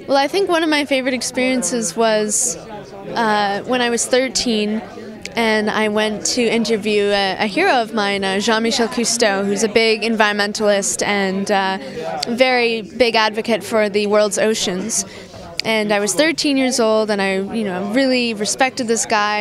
Well, I think one of my favorite experiences was when I was 13 and I went to interview a hero of mine, Jean-Michel Cousteau, who's a big environmentalist and very big advocate for the world's oceans. And I was 13 years old, and I, really respected this guy,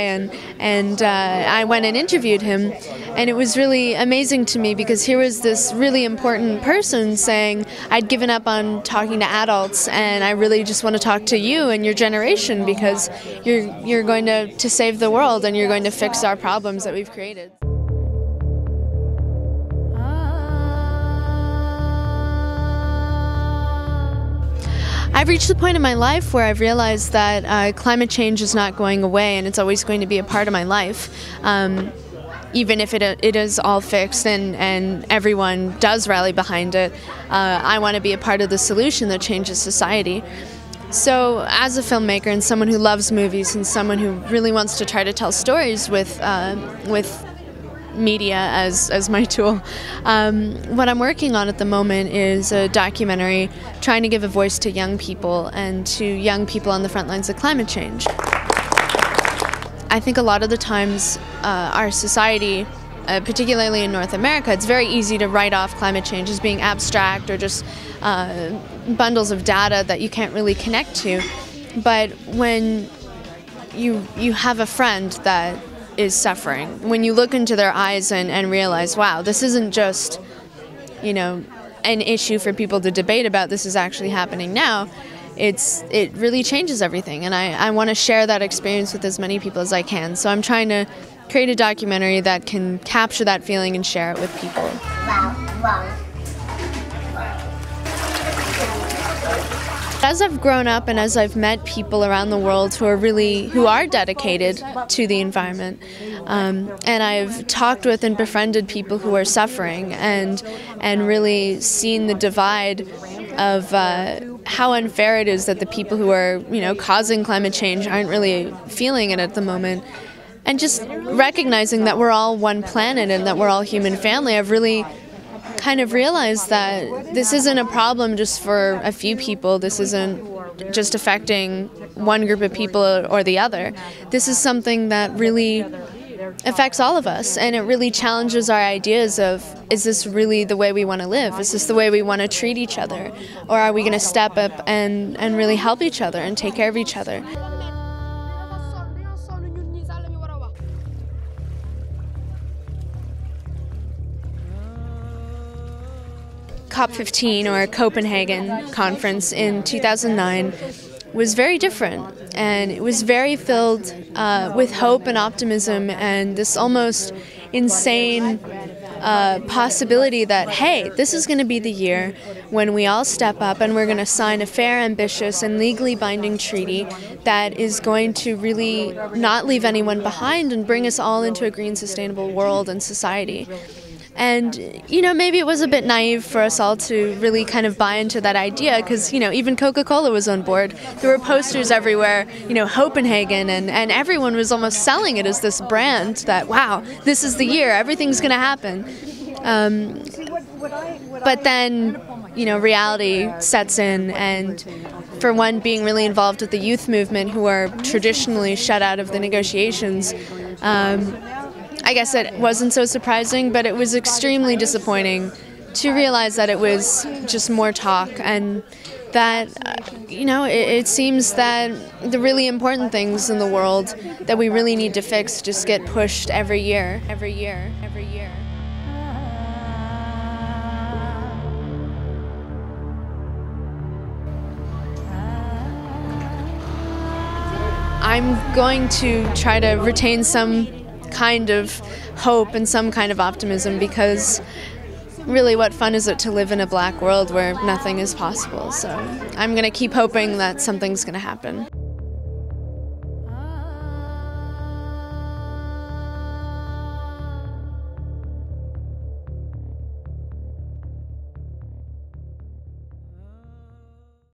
and I went and interviewed him, and it was really amazing to me because here was this really important person saying, "I'd given up on talking to adults, and I really just want to talk to you and your generation because you're going to save the world and you're going to fix our problems that we've created." I've reached the point in my life where I've realized that climate change is not going away, and it's always going to be a part of my life. Even if it is all fixed and everyone does rally behind it, I want to be a part of the solution that changes society. So as a filmmaker and someone who loves movies and someone who really wants to try to tell stories with media as my tool. What I'm working on at the moment is a documentary trying to give a voice to young people and to young people on the front lines of climate change. I think a lot of the times our society, particularly in North America, it's very easy to write off climate change as being abstract or just bundles of data that you can't really connect to. But when you have a friend that is suffering, when you look into their eyes and realize, wow, this isn't just, an issue for people to debate about, this is actually happening now, it really changes everything. And I want to share that experience with as many people as I can. So I'm trying to create a documentary that can capture that feeling and share it with people. Wow. As I've grown up and as I've met people around the world who are dedicated to the environment, and I've talked with and befriended people who are suffering and really seen the divide of how unfair it is that the people who are causing climate change aren't really feeling it at the moment, and just recognizing that we're all one planet and that we're all human family, I've really kind of realized that this isn't a problem just for a few people. This isn't just affecting one group of people or the other. This is something that really affects all of us, and it really challenges our ideas of, is this really the way we want to live? Is this the way we want to treat each other? Or are we going to step up and really help each other and take care of each other? COP15, or Copenhagen conference in 2009, was very different, and it was very filled with hope and optimism and this almost insane possibility that, hey, this is going to be the year when we all step up and we're going to sign a fair, ambitious, and legally binding treaty that is going to really not leave anyone behind and bring us all into a green, sustainable world and society. And, maybe it was a bit naive for us all to really kind of buy into that idea because, even Coca-Cola was on board. There were posters everywhere, Copenhagen, and everyone was almost selling it as this brand that, wow, this is the year, everything's going to happen. But then, reality sets in, and for one, being really involved with the youth movement who are traditionally shut out of the negotiations, I guess it wasn't so surprising, but it was extremely disappointing to realize that it was just more talk, and that, it seems that the really important things in the world that we really need to fix just get pushed every year. I'm going to try to retain some kind of hope and some kind of optimism, because really what fun is it to live in a black world where nothing is possible? So I'm going to keep hoping that something's going to happen.